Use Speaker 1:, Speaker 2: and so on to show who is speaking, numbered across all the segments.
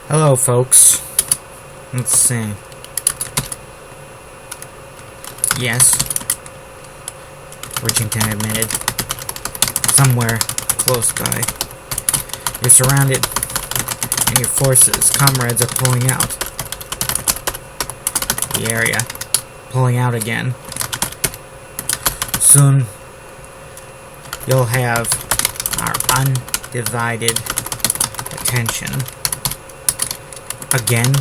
Speaker 1: Hello, folks. Let's see. Yes, Richington admitted. Somewhere close by. You're surrounded, and your forces, comrades, are pulling out. The area. Pulling out again. Soon, you'll have our undivided attention. Again?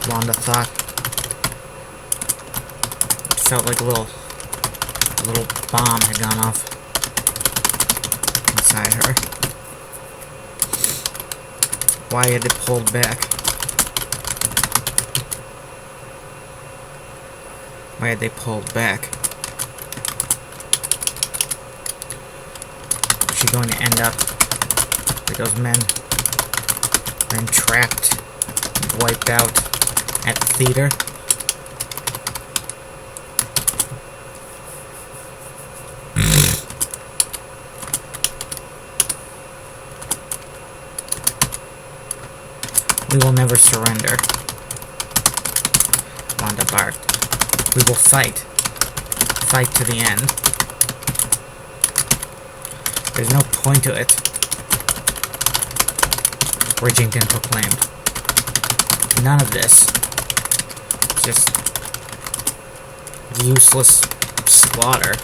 Speaker 1: Wanda thought. It felt like a little bomb had gone off inside her. Why had it pulled back? Why had they pulled back? Is she going to end up like those men trapped, wiped out at the theater? We will never surrender, Wanda barked. We will fight. Fight to the end. There's no point to it, Richington proclaimed. None of this. Just useless slaughter.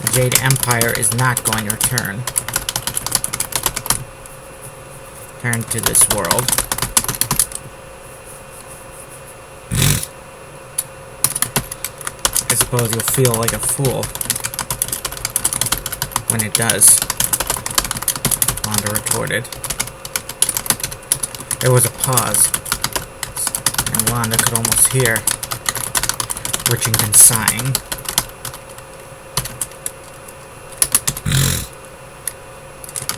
Speaker 1: The Jade Empire is not going to return to this world. I suppose you'll feel like a fool when it does, Wanda retorted. There was a pause, and Wanda could almost hear Richington sighing.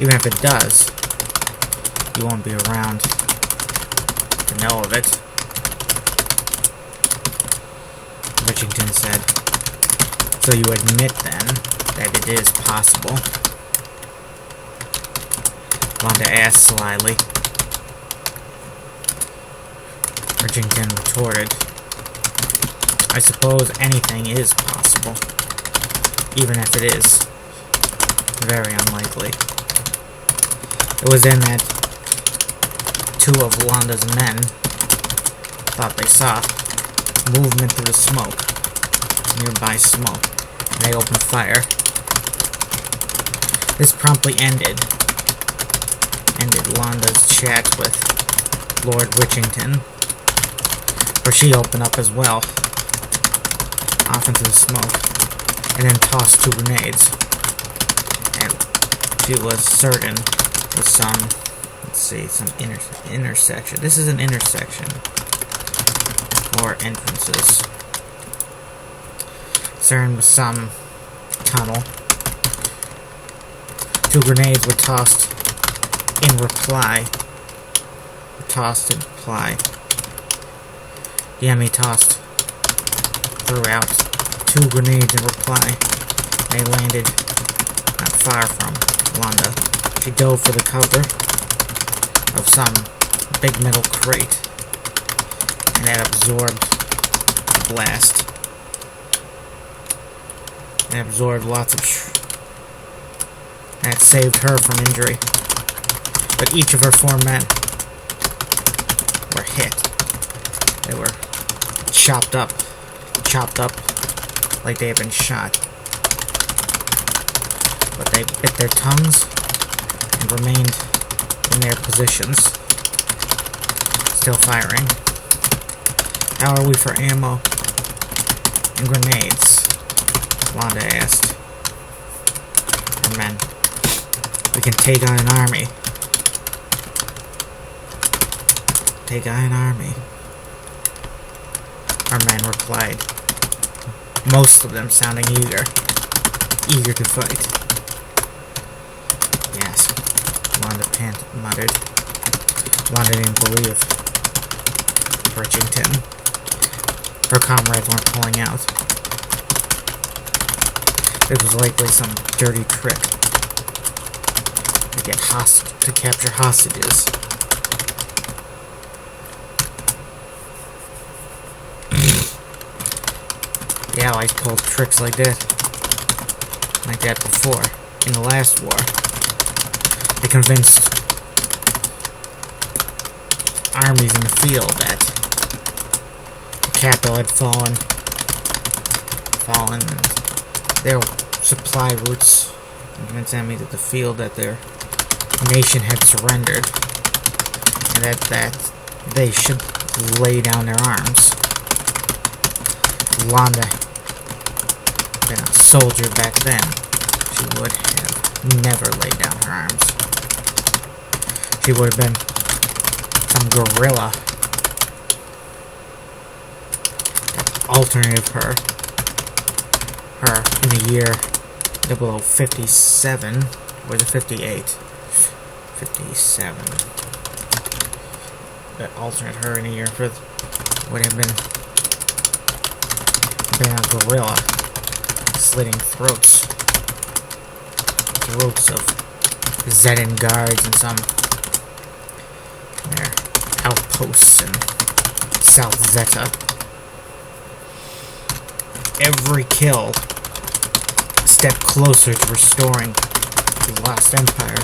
Speaker 1: Even if it does, you won't be around to know of it, Richington said. So you admit, then, that it is possible? Wanda asked slyly. Richington retorted. I suppose anything is possible, even if it is very unlikely. It was then that two of Wanda's men thought they saw movement through the smoke, nearby smoke, and they opened fire. This promptly ended Wanda's chat with Lord Richington, for she opened up as well, off into the smoke, and then tossed 2 grenades. And she was certain with some, let's see, some intersection. This is an intersection, or entrances. Certain with some tunnel. 2 grenades were tossed in reply. The enemy threw out 2 grenades in reply. They landed not far from Wanda. She dove for the cover of some big metal crate, and that absorbed the blast. It absorbed lots of that saved her from injury. But each of her 4 men were hit. They were chopped up like they had been shot. But they bit their tongues and remained in their positions, still firing. How are we for ammo and grenades? Wanda asked her men. We can take on an army. Take on an army, our men replied, most of them sounding eager to fight. Yes, Wanda muttered. Wanda didn't believe Richington. Her comrades weren't pulling out. It was likely some dirty trick to capture hostages. The Allies pulled tricks like that before, in the last war. They convinced armies in the field that the capital had fallen, their supply routes, and convinced enemies at the field that their nation had surrendered, and that they should lay down their arms. Londa, been a soldier back then, she would have never laid down her arms. She would have been some guerrilla that alternated her in the year 0057, or the 58? 57. That alternate her in a year for would have been a guerrilla slitting throats of Zetan guards and some their outposts in South Zeta. Every kill a step closer to restoring the lost empire.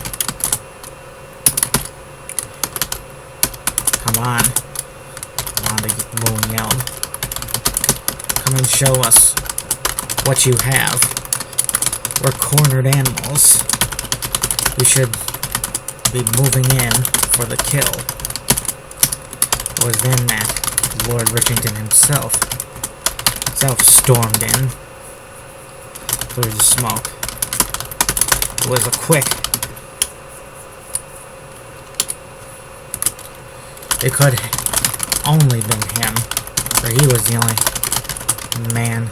Speaker 1: Come on, the moon yelled. Come and show us what you have. We're cornered animals. We should be moving in for the kill. It was then that Lord Richington himself stormed in through the smoke. It was a quick. It could only been him, for he was the only man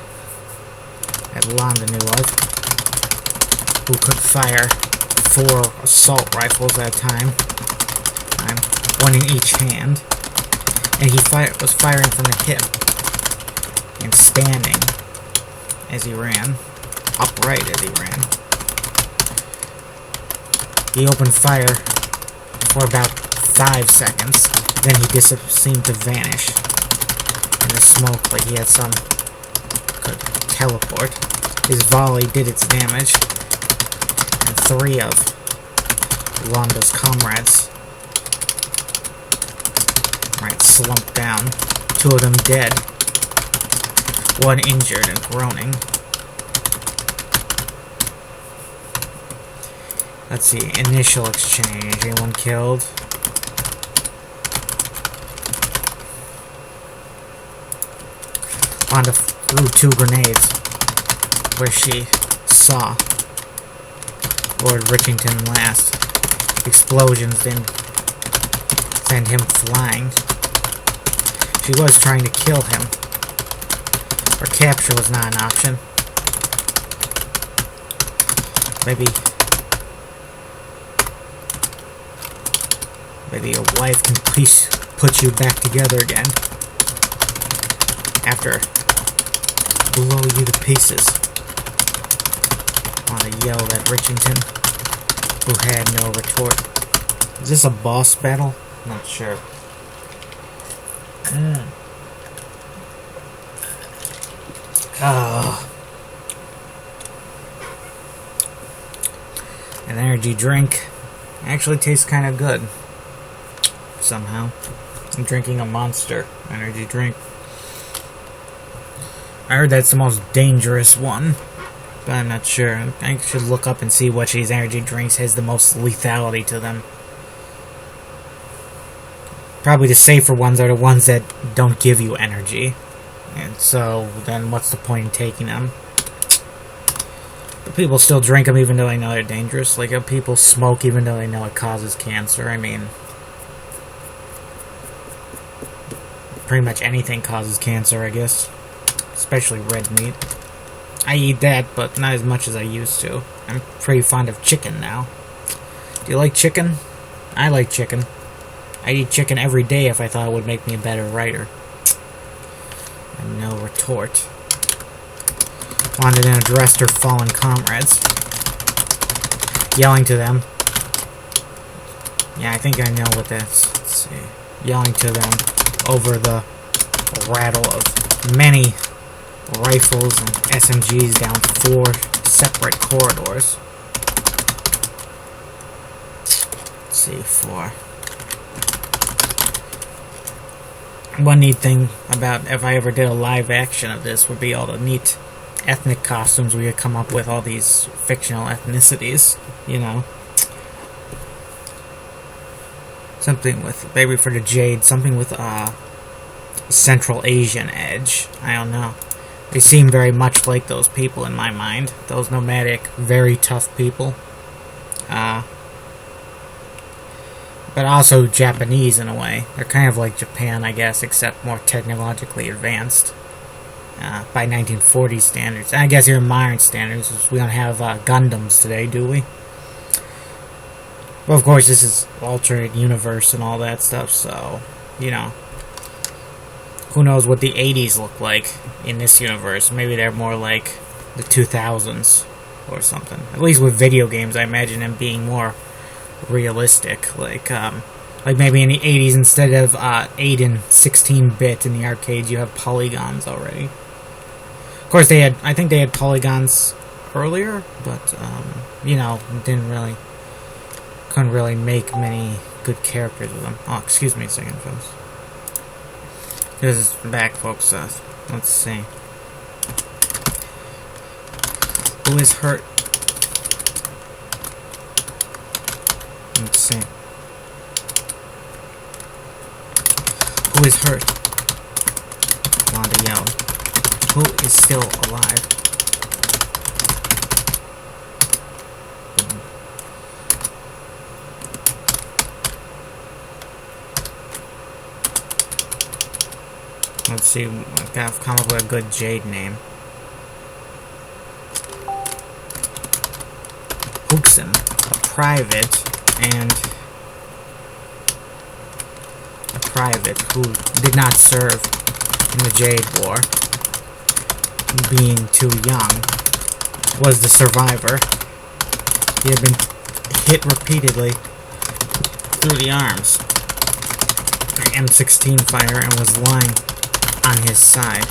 Speaker 1: that Londa knew of who could fire 4 assault rifles at a time, one in each hand, and he was firing from the hip and standing as he ran, upright as he ran. He opened fire for about 5 seconds, then he seemed to vanish in the smoke like he had some could teleport. His volley did its damage, and 3 of Londa's comrades slumped down, 2 of them dead, 1 injured and groaning. Let's see, initial exchange, anyone killed? Londa threw 2 grenades where she saw Lord Richington last. Explosions didn't send him flying. She was trying to kill him, or capture was not an option. Maybe a wife can please put you back together again after blow you to pieces. I want to yell at Richington, who had no retort. Is this a boss battle? Not sure. An energy drink actually tastes kind of good. Somehow. I'm drinking a Monster energy drink. I heard that's the most dangerous one, but I'm not sure. I should look up and see which of these energy drinks has the most lethality to them. Probably the safer ones are the ones that don't give you energy. And so, then what's the point in taking them? But people still drink them even though they know they're dangerous. Like, people smoke even though they know it causes cancer. I mean, pretty much anything causes cancer, I guess. Especially red meat. I eat that, but not as much as I used to. I'm pretty fond of chicken now. Do you like chicken? I like chicken. I'd eat chicken every day if I thought it would make me a better writer. And no retort. Londa then addressed her fallen comrades, yelling to them. Yeah, I think I know what that's. Let's see. Yelling to them over the rattle of many rifles and SMGs down 4 separate corridors. Let's see, 4. One neat thing about if I ever did a live action of this would be all the neat ethnic costumes we could come up with, all these fictional ethnicities, you know. Something with, maybe for the Jade, something with a Central Asian edge. I don't know. They seem very much like those people in my mind. Those nomadic, very tough people. But also Japanese in a way. They're kind of like Japan, I guess, except more technologically advanced. By 1940 standards. And I guess even modern standards. We don't have Gundams today, do we? Well, of course, this is alternate universe and all that stuff, so, you know. Who knows what the 80s look like in this universe. Maybe they're more like the 2000s or something. At least with video games, I imagine them being more realistic. Like maybe in the 80s, instead of 8 and 16-bit in the arcades, you have polygons already. Of course, I think they had polygons earlier, but, you know, couldn't really make many good characters with them. Oh, excuse me a second, folks. This is back, folks. Let's see. Who is hurt? Let's see. Who is hurt? Wanda yelled. Who is still alive? Let's see, I've come up with a good Jade name. Hookson, a private who did not serve in the Jade War, being too young, was the survivor. He had been hit repeatedly through the arms by M16 fire and was lying on his side.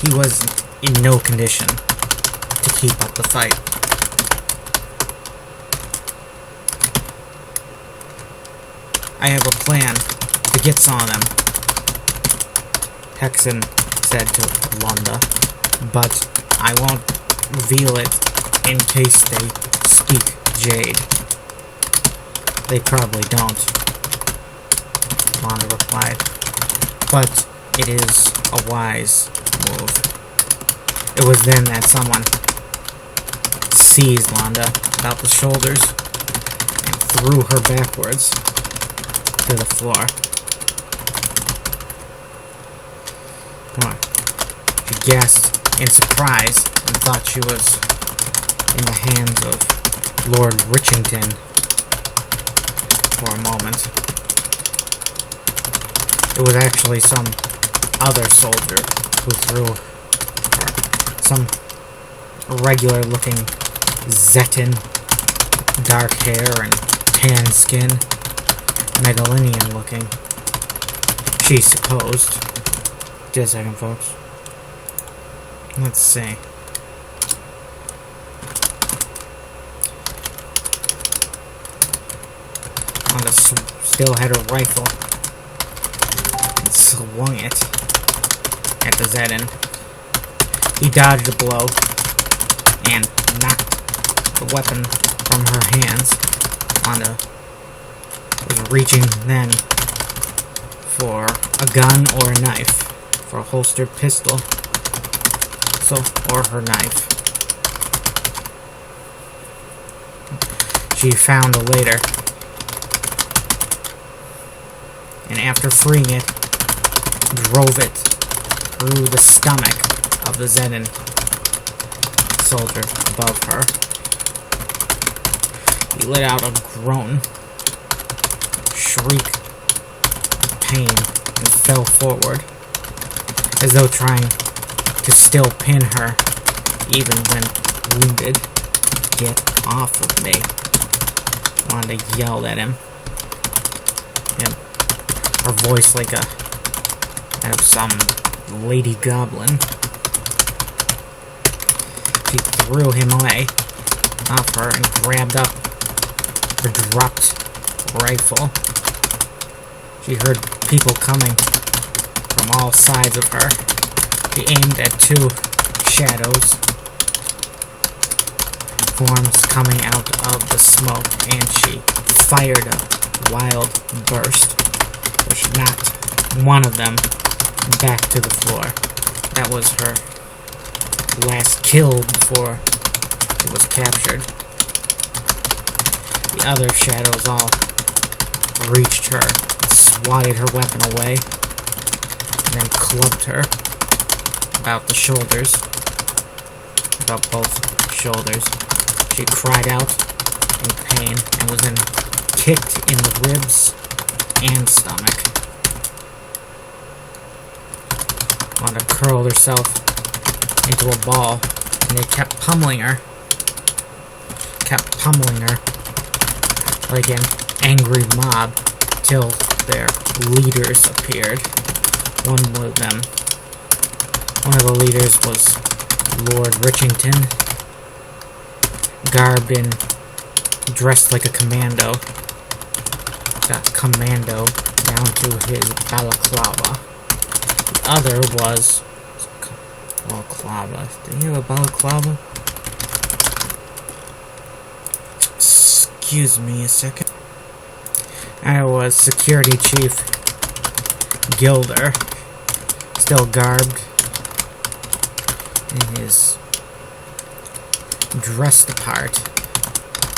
Speaker 1: He was in no condition to keep up the fight. I have a plan to get some of them, Hexen said to Londa, but I won't reveal it in case they speak Jade. They probably don't, Londa replied, but it is a wise move. It was then that someone seized Londa about the shoulders and threw her backwards to the floor. Come on. She gasped in surprise and thought she was in the hands of Lord Richington for a moment. It was actually some other soldier who threw her. Some regular-looking Zetan, dark hair and tan skin, Megalinian-looking, she supposed. Just a second, folks. Let's see. Wanda still had her rifle and swung it at the Zetan. He dodged a blow and knocked the weapon from her hands. Wanda was reaching then for a gun or a knife, for a holstered pistol, or her knife. She found a later, and after freeing it, drove it through the stomach of the Zetan soldier above her. He let out a groan, shriek of pain, and fell forward, as though trying to still pin her, even when wounded. Get off of me. Wanda yelled at him. And her voice like that of some lady goblin. She threw him away off her and grabbed up her dropped rifle. She heard people coming from all sides of her. She aimed at two shadows, forms coming out of the smoke, and she fired a wild burst, which knocked one of them back to the floor. That was her last kill before she was captured. The other shadows all reached her, swatted her weapon away, and then clubbed her about the shoulders, about both shoulders. She cried out in pain and was then kicked in the ribs and stomach. Wanda curled herself into a ball, and they kept pummeling her like an angry mob till their leaders appeared. One of the leaders was Lord Richington, garbed in, dressed like a commando. Got commando down to his balaclava. The other was balaclava. Did he have a balaclava? Excuse me a second. I was Security Chief Gilder, still garbed in his dressed apart.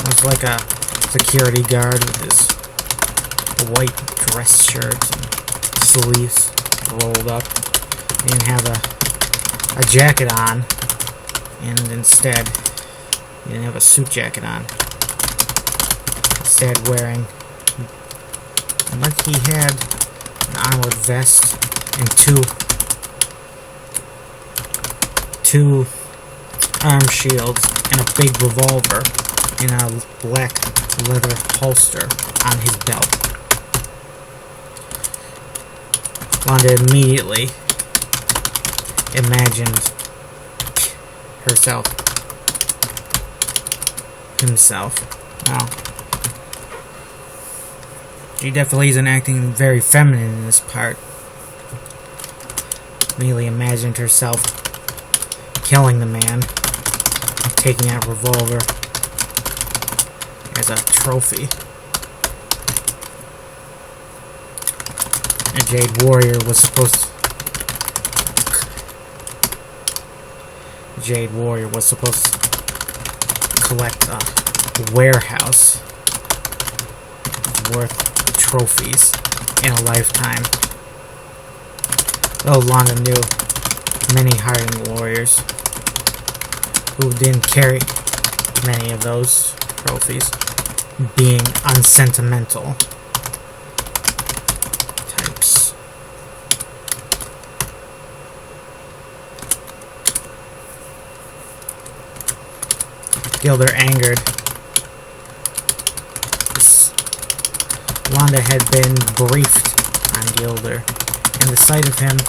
Speaker 1: Was like a security guard with his white dress shirt and sleeves rolled up. He didn't have a jacket on, and instead he didn't have a suit jacket on. Instead wearing, like, he had an armored vest and two arm shields and a big revolver in a black leather holster on his belt. Wanda immediately imagined himself. Well, she definitely isn't acting very feminine in this part. Immediately imagined herself killing the man, taking that revolver as a trophy. And Jade Warrior was supposed to collect a warehouse worth trophies in a lifetime. Though Lana knew many hardened warriors who didn't carry many of those trophies, being unsentimental types. Gilder angered. Wanda had been briefed on Gilder, and the sight of him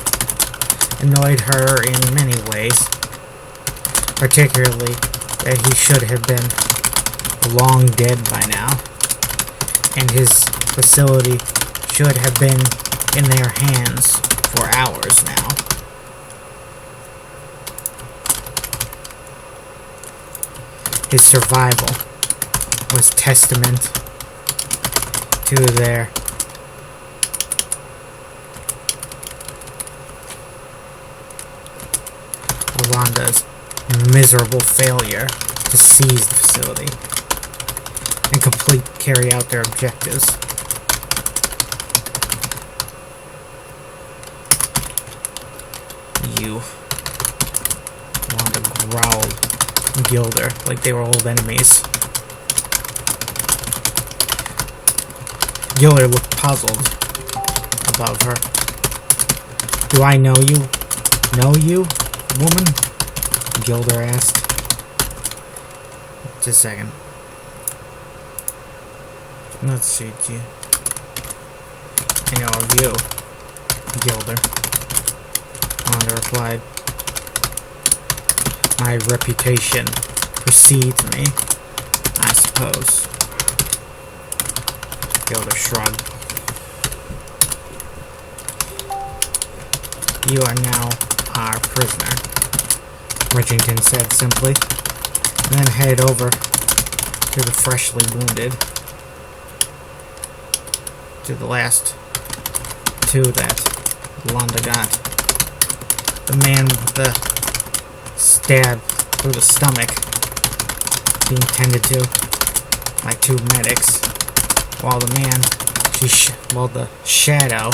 Speaker 1: annoyed her in many ways, particularly that he should have been long dead by now, and his facility should have been in their hands for hours now. His survival was testament to their Wanda's miserable failure to seize the facility and carry out their objectives. You, Wanda growled Gilder like they were old enemies. Gilder looked puzzled above her. Do I know you? Know you, woman? Gilder asked. Just a second. Let's see, I know of you, Gilder. Wanda replied. my reputation precedes me, I suppose. Gilder shrugged. You are now our prisoner, Bridgington said simply, and then headed over to the freshly wounded, to the last two that Londa got. The man with the stab through the stomach being tended to by two medics, while the man, the shadow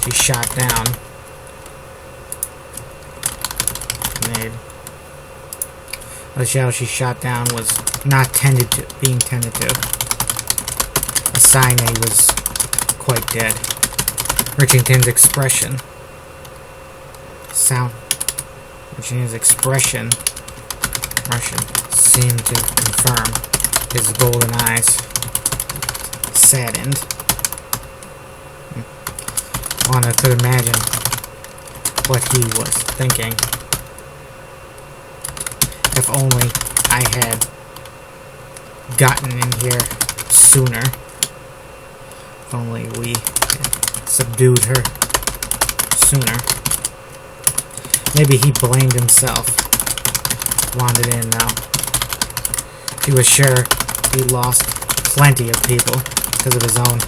Speaker 1: she shot down, the shadow she shot down was not being tended to. A sign that he was quite dead. Bridgington's expression seemed to confirm. His golden eyes saddened. Lana could imagine what he was thinking. If only I had gotten in here sooner. If only we had subdued her sooner. Maybe he blamed himself. Wanda didn't know. He was sure he lost plenty of people because of his own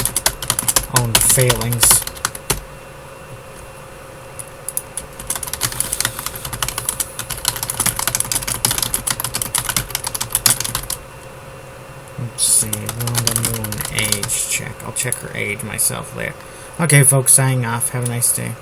Speaker 1: failings. Let's see, Wanda Moon age check. I'll check her age myself later. Okay, folks, signing off. Have a nice day.